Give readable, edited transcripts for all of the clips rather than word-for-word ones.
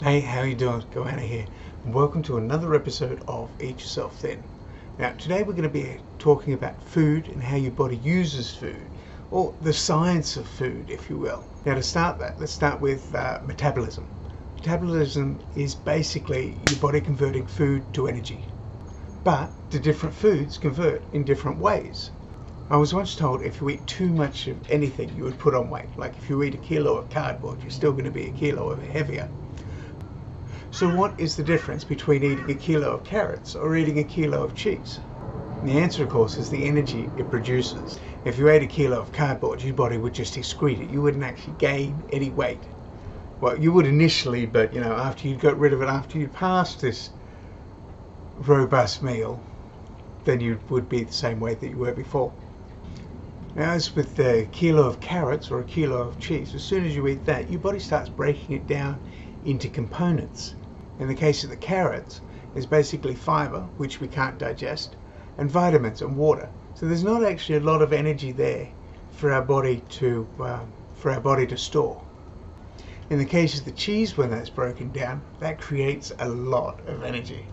Hey, how you doing? Goanna here, and welcome to another episode of Eat Yourself Thin. Now, today we're going to be talking about food and how your body uses food, or the science of food, if you will. Now, to start that, let's start with metabolism. Metabolism is basically your body converting food to energy, but the different foods convert in different ways. I was once told if you eat too much of anything, you would put on weight. Like if you eat a kilo of cardboard, you're still going to be a kilo heavier. So what is the difference between eating a kilo of carrots or eating a kilo of cheese? And the answer, of course, is the energy it produces. If you ate a kilo of cardboard, your body would just excrete it. You wouldn't actually gain any weight. Well, you would initially, but after you got rid of it, after you passed this robust meal, then you would be the same weight that you were before. Now, as with the kilo of carrots or a kilo of cheese, as soon as you eat that, your body starts breaking it down into components. In the case of the carrots, it's basically fiber, which we can't digest, and vitamins and water. So there's not actually a lot of energy there for our body to store. In the case of the cheese, when that's broken down, that creates a lot of energy.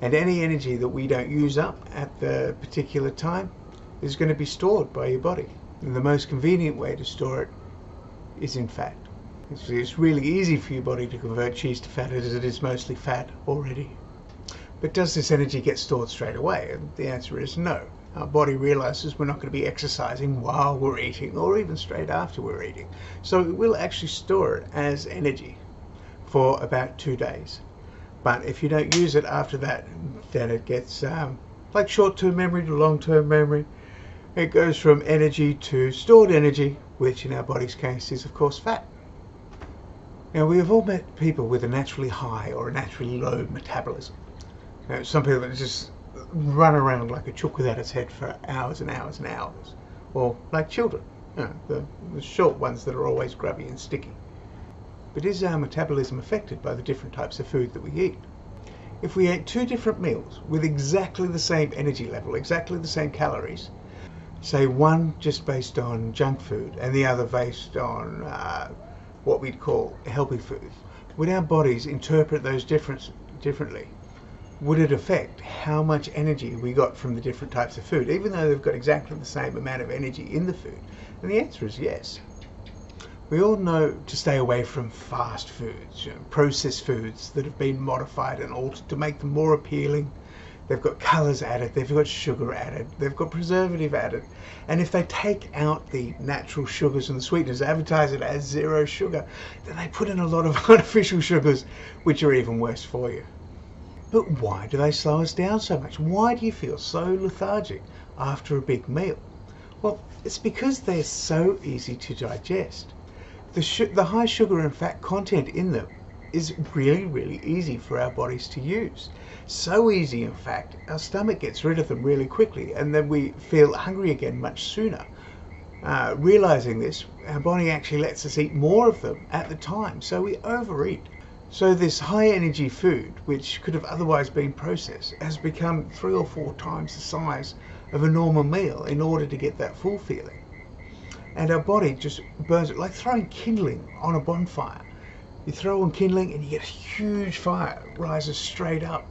And any energy that we don't use up at the particular time is going to be stored by your body. And the most convenient way to store it is in fat. It's really easy for your body to convert cheese to fat as it is mostly fat already. But does this energy get stored straight away? And the answer is no. Our body realizes we're not going to be exercising while we're eating or even straight after we're eating. So it will actually store it as energy for about 2 days. But if you don't use it after that, then it gets like short-term memory to long-term memory. It goes from energy to stored energy, which in our body's case is of course fat. Now, we have all met people with a naturally high or a naturally low metabolism. Some people that just run around like a chook without its head for hours and hours and hours. Or like children, the short ones that are always grubby and sticky. But is our metabolism affected by the different types of food that we eat? If we ate 2 different meals with exactly the same energy level, exactly the same calories, say one just based on junk food and the other based on what we'd call healthy food, would our bodies interpret those differently? Would it affect how much energy we got from the different types of food, even though they've got exactly the same amount of energy in the food? And the answer is yes. We all know to stay away from fast foods, processed foods that have been modified and altered to make them more appealing. They've got colours added, they've got sugar added, they've got preservative added. And if they take out the natural sugars and the sweeteners, advertise it as 0 sugar, then they put in a lot of artificial sugars, which are even worse for you. But why do they slow us down so much? Why do you feel so lethargic after a big meal? Well, it's because they're so easy to digest. The high sugar and fat content in them is really, really easy for our bodies to use. So easy, in fact, our stomach gets rid of them really quickly, and then we feel hungry again much sooner. Realizing this, our body actually lets us eat more of them at the time, so we overeat. So this high energy food, which could have otherwise been processed, has become 3 or 4 times the size of a normal meal in order to get that full feeling. And our body just burns it, like throwing kindling on a bonfire. You throw on kindling and you get a huge fire, it rises straight up.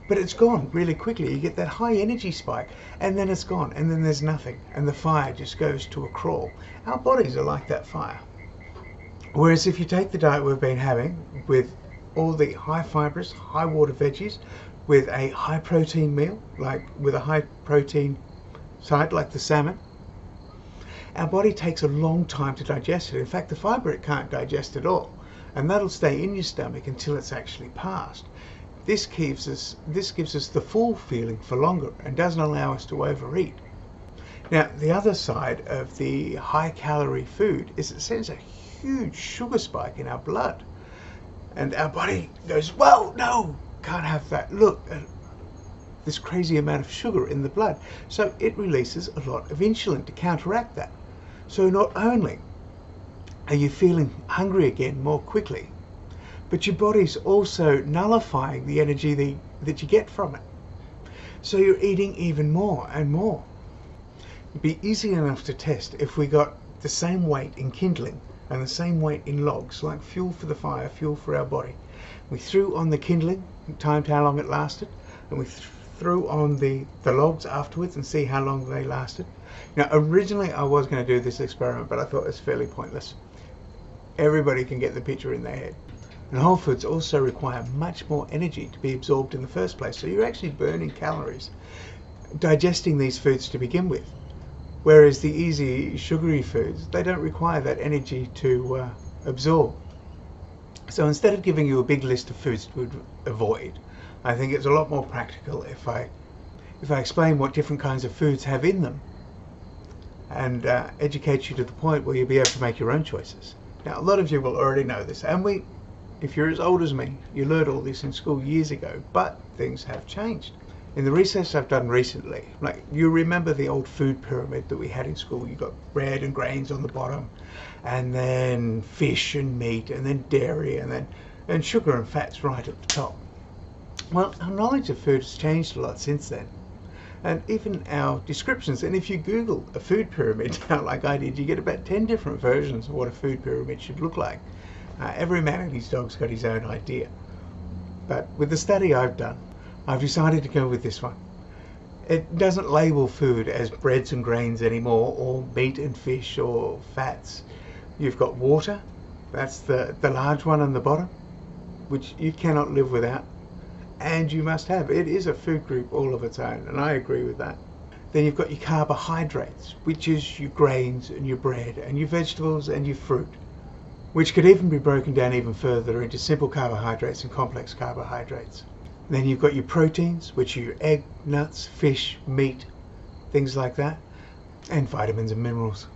But it's gone really quickly. You get that high energy spike and then it's gone, and then there's nothing, and the fire just goes to a crawl. Our bodies are like that fire. Whereas if you take the diet we've been having with all the high fibrous, high water veggies, with a high protein meal, like with a high protein side like the salmon, our body takes a long time to digest it. In fact, the fiber it can't digest at all, and that'll stay in your stomach until it's actually passed. This gives us the full feeling for longer and doesn't allow us to overeat. Now, the other side of the high calorie food is it sends a huge sugar spike in our blood. And our body goes, whoa, no, can't have that. Look, this crazy amount of sugar in the blood. So it releases a lot of insulin to counteract that. So not only are you feeling hungry again more quickly, but your body's also nullifying the energy that you get from it. So you're eating even more and more. It'd be easy enough to test if we got the same weight in kindling and the same weight in logs, like fuel for the fire, fuel for our body, We threw on the kindling, timed how long it lasted, and we threw on the logs afterwards and see how long they lasted. Now, originally I was going to do this experiment, but I thought it's fairly pointless. Everybody can get the picture in their head. And whole foods also require much more energy to be absorbed in the first place, so you're actually burning calories digesting these foods to begin with. Whereas the easy sugary foods, they don't require that energy to absorb. So instead of giving you a big list of foods to avoid, I think it's a lot more practical if I explain what different kinds of foods have in them and educate you to the point where you'll be able to make your own choices. Now, a lot of you will already know this, and if you're as old as me, you learned all this in school years ago, but things have changed. In the research I've done recently, like, you remember the old food pyramid that we had in school? You got bread and grains on the bottom, and then fish and meat, and then dairy, and sugar and fats right at the top. Well, our knowledge of food has changed a lot since then, and even our descriptions. And if you Google a food pyramid now, like I did, you get about 10 different versions of what a food pyramid should look like. Every man and his dog's got his own idea. But with the study I've done, I've decided to go with this one. It doesn't label food as breads and grains anymore, or meat and fish, or fats. You've got water, that's the large one on the bottom, which you cannot live without, and you must have. It is a food group all of its own, and I agree with that. Then you've got your carbohydrates, which is your grains and your bread and your vegetables and your fruit, which could even be broken down even further into simple carbohydrates and complex carbohydrates. Then you've got your proteins, which are your egg, nuts, fish, meat, things like that, and vitamins and minerals.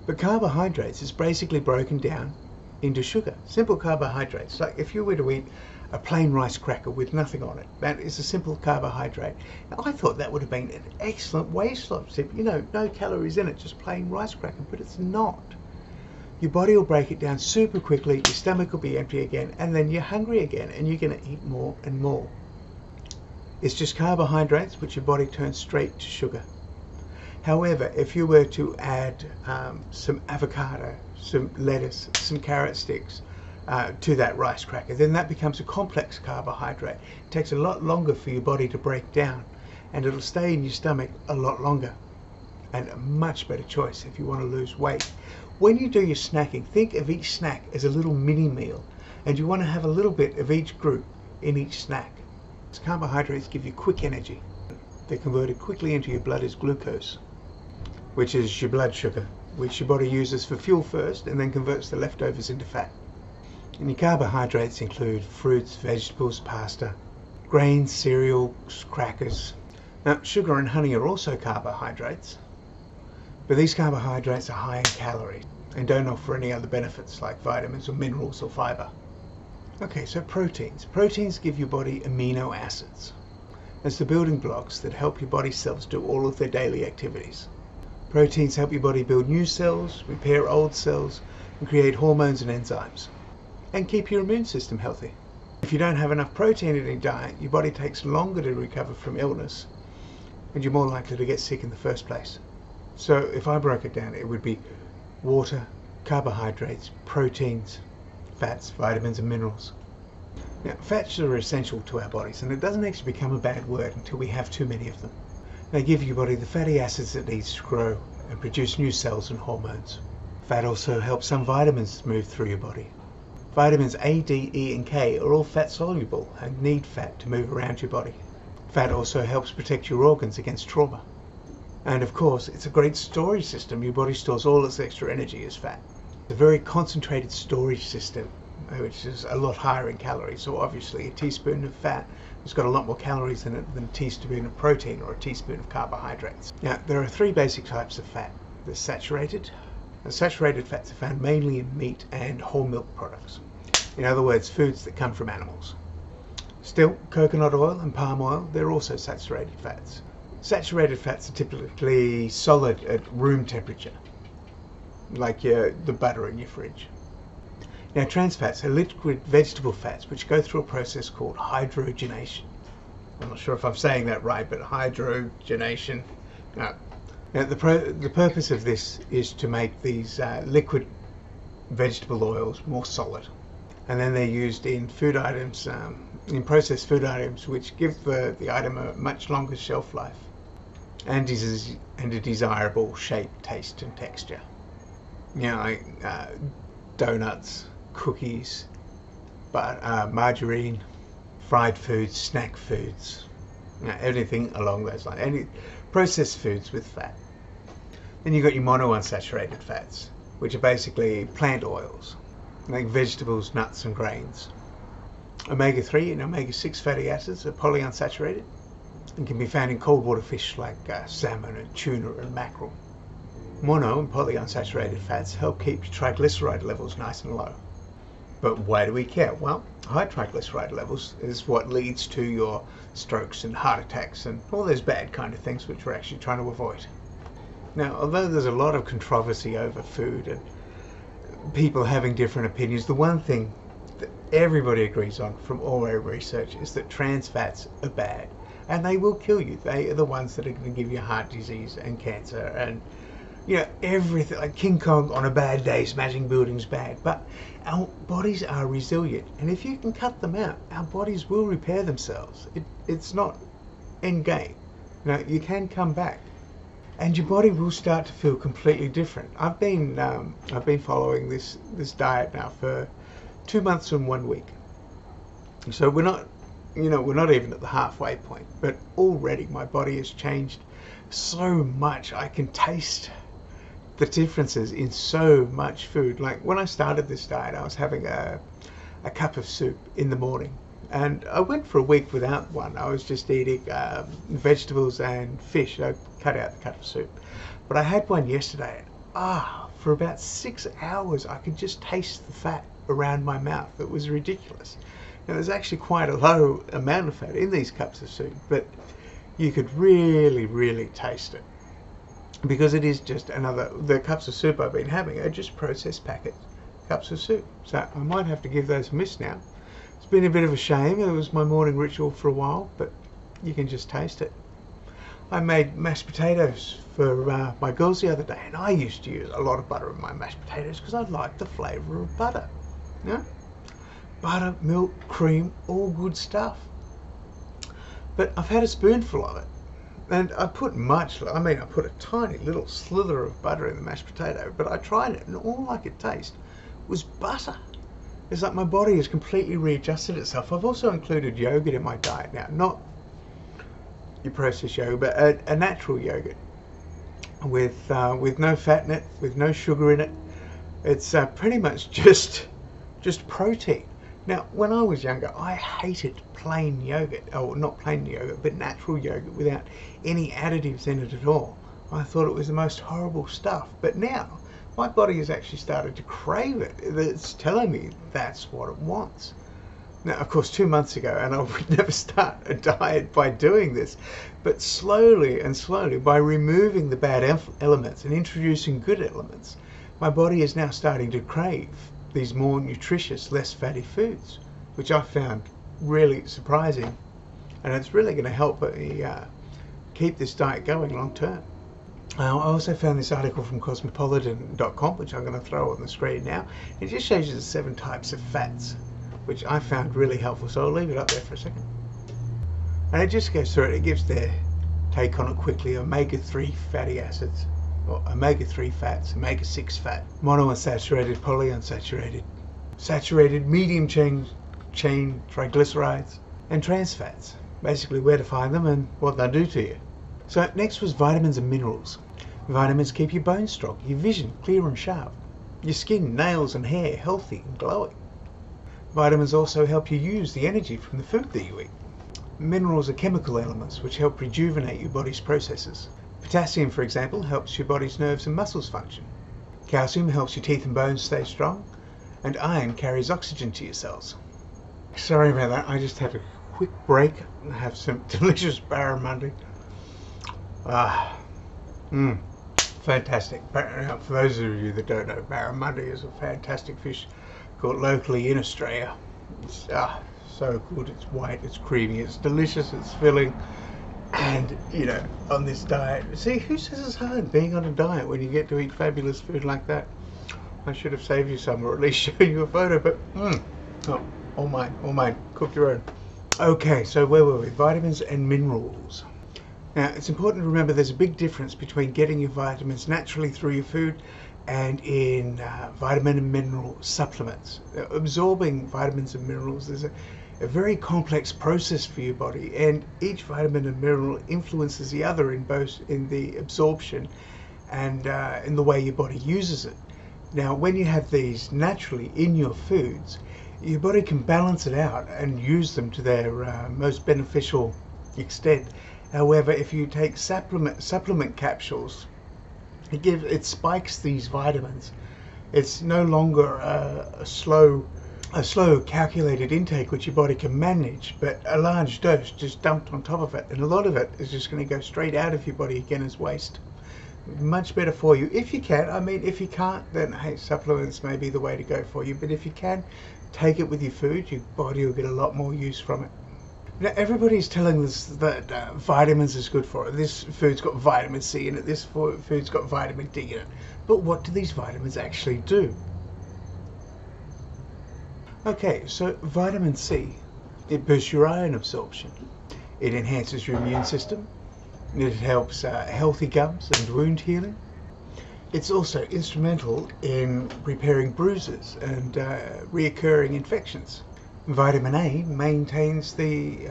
But carbohydrates is basically broken down into sugar, simple carbohydrates. Like if you were to eat a plain rice cracker with nothing on it, that is a simple carbohydrate. Now, I thought that would have been an excellent weight loss tip, no calories in it, just plain rice cracker, but it's not. Your body will break it down super quickly, your stomach will be empty again, and then you're hungry again, and you're going to eat more and more. It's just carbohydrates, which your body turns straight to sugar. However, if you were to add some avocado, some lettuce, some carrot sticks to that rice cracker, then that becomes a complex carbohydrate. It takes a lot longer for your body to break down, and it'll stay in your stomach a lot longer. And a much better choice if you want to lose weight. When you do your snacking, think of each snack as a little mini meal, and you want to have a little bit of each group in each snack. Carbohydrates give you quick energy. They're converted quickly into your blood as glucose, which is your blood sugar, which your body uses for fuel first and then converts the leftovers into fat. And your carbohydrates include fruits, vegetables, pasta, grains, cereals, crackers. Now, sugar and honey are also carbohydrates, but these carbohydrates are high in calories and don't offer any other benefits like vitamins or minerals or fiber. Okay, so proteins. Proteins give your body amino acids. It's the building blocks that help your body cells do all of their daily activities. Proteins help your body build new cells, repair old cells, and create hormones and enzymes, and keep your immune system healthy. If you don't have enough protein in your diet, your body takes longer to recover from illness, and you're more likely to get sick in the first place. So if I broke it down, it would be water, carbohydrates, proteins, fats, vitamins and minerals. Now, fats are essential to our bodies, and it doesn't actually become a bad word until we have too many of them. They give your body the fatty acids it needs to grow and produce new cells and hormones. Fat also helps some vitamins move through your body. Vitamins A, D, E and K are all fat soluble and need fat to move around your body. Fat also helps protect your organs against trauma. And of course, it's a great storage system. Your body stores all its extra energy as fat. A very concentrated storage system, which is a lot higher in calories. So obviously a teaspoon of fat has got a lot more calories in it than a teaspoon of protein or a teaspoon of carbohydrates. Now, there are three basic types of fat. There's saturated. The saturated fats are found mainly in meat and whole milk products. In other words, foods that come from animals. Still, coconut oil and palm oil, they're also saturated fats. Saturated fats are typically solid at room temperature, like the butter in your fridge. Now, trans fats are liquid vegetable fats which go through a process called hydrogenation. I'm not sure if I'm saying that right, but hydrogenation. Now the purpose of this is to make these liquid vegetable oils more solid. and then they're used in food items, in processed food items, which give the item a much longer shelf life and a desirable shape, taste, and texture. You know, like donuts, cookies, but margarine, fried foods, snack foods, you know, anything along those lines. Any processed foods with fat. Then you've got your monounsaturated fats, which are basically plant oils, like vegetables, nuts, and grains. Omega-3 and omega-6 fatty acids are polyunsaturated and can be found in cold water fish like salmon and tuna and mackerel. Mono and polyunsaturated fats help keep triglyceride levels nice and low. But why do we care? Well, high triglyceride levels is what leads to your strokes and heart attacks and all those bad kind of things which we're actually trying to avoid. Now, although there's a lot of controversy over food and people having different opinions, the one thing that everybody agrees on from all our research is that trans fats are bad and they will kill you. They are the ones that are going to give you heart disease and cancer and, you know, everything. Like King Kong on a bad day smashing buildings bad, but our bodies are resilient, and if you can cut them out, our bodies will repair themselves. It's not end game. You know, you can come back and your body will start to feel completely different. I've been following this diet now for 2 months and 1 week, so we're not even at the halfway point, but already my body has changed so much. I can taste the differences in so much food. Like when I started this diet, I was having a cup of soup in the morning, and I went for a week without one. I was just eating vegetables and fish. I cut out the cup of soup, but I had one yesterday. For about 6 hours I could just taste the fat around my mouth. It was ridiculous. Now, there's actually quite a low amount of fat in these cups of soup, but you could really taste it, because it is just the cups of soup I've been having are just processed packet cups of soup. So I might have to give those a miss now. It's been a bit of a shame. It was my morning ritual for a while, but you can just taste it. I made mashed potatoes for my girls the other day, and I used to use a lot of butter in my mashed potatoes because I like the flavour of butter. You know? Butter, milk, cream, all good stuff. But I've had a spoonful of it, and I put a tiny little slither of butter in the mashed potato, but I tried it, and all I could taste was butter. It's like my body has completely readjusted itself. I've also included yogurt in my diet now, not your processed yogurt, but a natural yogurt with no fat in it, with no sugar in it. It's pretty much just protein. Now, when I was younger, I hated plain yogurt, or not plain yogurt, but natural yogurt without any additives in it at all. I thought it was the most horrible stuff. But now, my body has actually started to crave it. It's telling me that's what it wants. Now, of course, 2 months ago, and I would never start a diet by doing this, but slowly and slowly, by removing the bad elements and introducing good elements, my body is now starting to crave these more nutritious, less fatty foods, which I found really surprising, and it's really going to help me keep this diet going long term. I also found this article from cosmopolitan.com, which I'm going to throw on the screen now. It just shows you the 7 types of fats, which I found really helpful, so I'll leave it up there for a second. And it just goes through it. It gives their take on it quickly. Omega-3 fatty acids, or omega-3 fats, omega-6 fat, monounsaturated, polyunsaturated, saturated, medium chain triglycerides, and trans fats. Basically where to find them and what they do to you. So next was vitamins and minerals. Vitamins keep your bones strong, your vision clear and sharp, your skin, nails and hair healthy and glowing. Vitamins also help you use the energy from the food that you eat. Minerals are chemical elements which help rejuvenate your body's processes. Potassium, for example, helps your body's nerves and muscles function. Calcium helps your teeth and bones stay strong, and iron carries oxygen to your cells. Sorry about that, I just had a quick break and have some delicious barramundi. Fantastic. For those of you that don't know, barramundi is a fantastic fish caught locally in Australia. It's so good. It's white, it's creamy, it's delicious, it's filling. And, you know, on this diet, see, who says it's hard being on a diet when you get to eat fabulous food like that? I should have saved you some, or at least shown you a photo, but Oh, all mine, all mine. Cook your own. Okay, so where were we? Vitamins and minerals. Now, it's important to remember there's a big difference between getting your vitamins naturally through your food and in vitamin and mineral supplements. Absorbing vitamins and minerals is a very complex process for your body, and each vitamin and mineral influences the other in both in the absorption and in the way your body uses it. Now, when you have these naturally in your foods, your body can balance it out and use them to their most beneficial extent. However, if you take supplement capsules, it spikes these vitamins. It's no longer a slow calculated intake which your body can manage, but a large dose just dumped on top of it, and a lot of it is just going to go straight out of your body again as waste. Much better for you if you can. I mean, if you can't, then hey, supplements may be the way to go for you, but if you can, take it with your food. Your body will get a lot more use from it. Now, everybody's telling us that vitamins is good for it. This food's got vitamin C in it, this food's got vitamin D in it. But what do these vitamins actually do? Okay, so vitamin C, it boosts your iron absorption. It enhances your immune system. It helps healthy gums and wound healing. It's also instrumental in repairing bruises and reoccurring infections. Vitamin A maintains the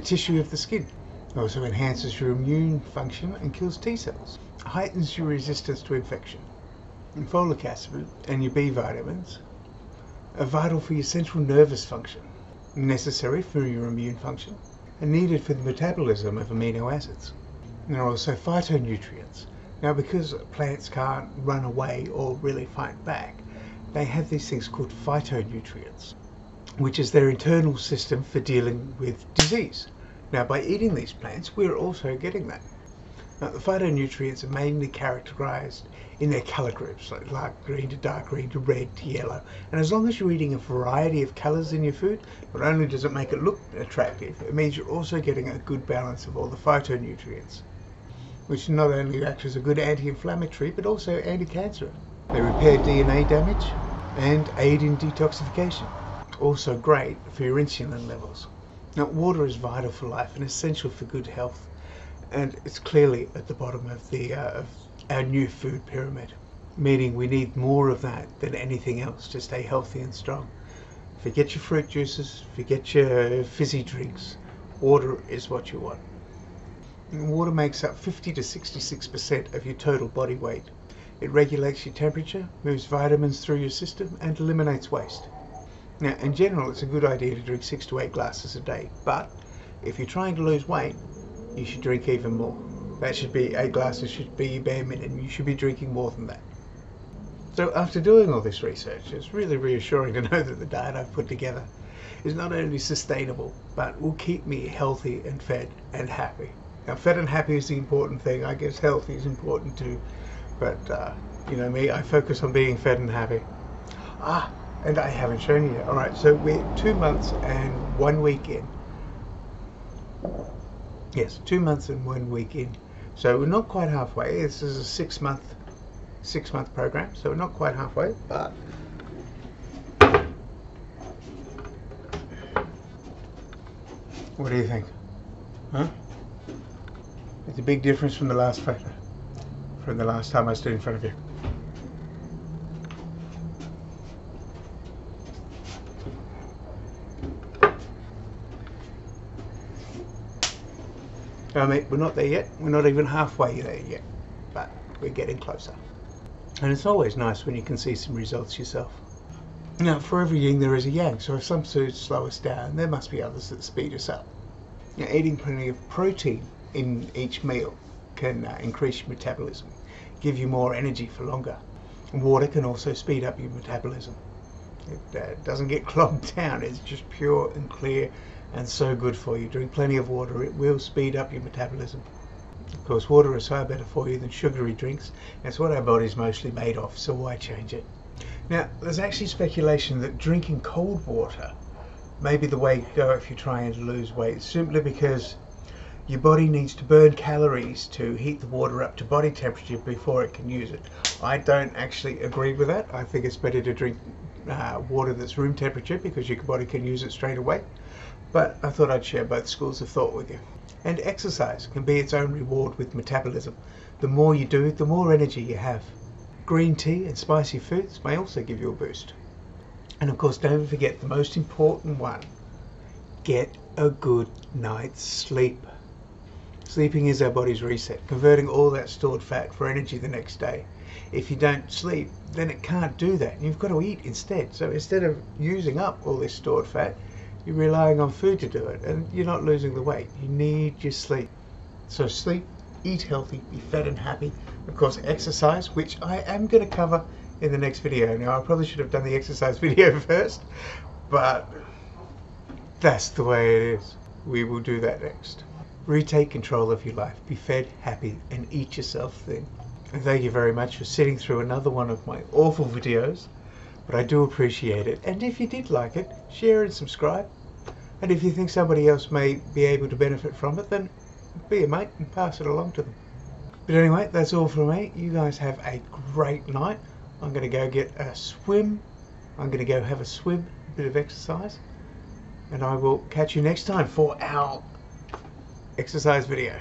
tissue of the skin. It also enhances your immune function and kills T cells. Heightens your resistance to infection. And folic acid and your B vitamins are vital for your central nervous function, necessary for your immune function, and needed for the metabolism of amino acids. And there are also phytonutrients. Now, because plants can't run away or really fight back, they have these things called phytonutrients, which is their internal system for dealing with disease. Now, by eating these plants, we're also getting that. Now, the phytonutrients are mainly characterized in their color groups, like light green to dark green to red to yellow. And as long as you're eating a variety of colors in your food, not only does it make it look attractive, it means you're also getting a good balance of all the phytonutrients, which not only act as a good anti-inflammatory, but also anti-cancer. They repair DNA damage and aid in detoxification. Also great for your insulin levels. Now, water is vital for life and essential for good health, and it's clearly at the bottom of of our new food pyramid, meaning we need more of that than anything else to stay healthy and strong. Forget your fruit juices, forget your fizzy drinks. Water is what you want. And water makes up 50 to 66% of your total body weight. It regulates your temperature, moves vitamins through your system, and eliminates waste. Now, in general, it's a good idea to drink 6 to 8 glasses a day, but if you're trying to lose weight, you should drink even more. That should be 8 glasses, should be your bare minimum. You should be drinking more than that. So after doing all this research, it's really reassuring to know that the diet I've put together is not only sustainable, but will keep me healthy and fed and happy. Now, fed and happy is the important thing. I guess healthy is important too, but you know me, I focus on being fed and happy. And I haven't shown you yet. All right, so we're 2 months and 1 week in. Yes, 2 months and 1 week in. So we're not quite halfway. This is a six month program, so we're not quite halfway, but what do you think? Huh? It's a big difference from the last photo, from the last time I stood in front of you. I mean, we're not there yet. We're not even halfway there yet, but we're getting closer. And it's always nice when you can see some results yourself. Now, for every yin there is a yang, so if some foods slow us down, there must be others that speed us up. Now, eating plenty of protein in each meal can increase your metabolism, give you more energy for longer. And water can also speed up your metabolism. It doesn't get clogged down, it's just pure and clear and so good for you. Drink plenty of water, it will speed up your metabolism. Of course, water is far better for you than sugary drinks. It's what our body's mostly made of, so why change it? Now, there's actually speculation that drinking cold water may be the way to go if you're trying to lose weight, simply because your body needs to burn calories to heat the water up to body temperature before it can use it. I don't actually agree with that. I think it's better to drink water that's room temperature because your body can use it straight away. But I thought I'd share both schools of thought with you. And exercise can be its own reward with metabolism. The more you do, the more energy you have. Green tea and spicy foods may also give you a boost. And of course, don't forget the most important one. Get a good night's sleep. Sleeping is our body's reset, converting all that stored fat for energy the next day. If you don't sleep, then it can't do that. You've got to eat instead. So instead of using up all this stored fat, you're relying on food to do it, and you're not losing the weight. You need your sleep. So sleep, eat healthy, be fed and happy. Of course, exercise, which I am going to cover in the next video. Now, I probably should have done the exercise video first, but that's the way it is. We will do that next. Retake control of your life. Be fed, happy, and eat yourself thin. And thank you very much for sitting through another one of my awful videos. But I do appreciate it. And if you did like it, share and subscribe. And if you think somebody else may be able to benefit from it, then be a mate and pass it along to them. But anyway, that's all from me. You guys have a great night. I'm going to go get a swim. I'm going to go have a swim, a bit of exercise. And I will catch you next time for our exercise video.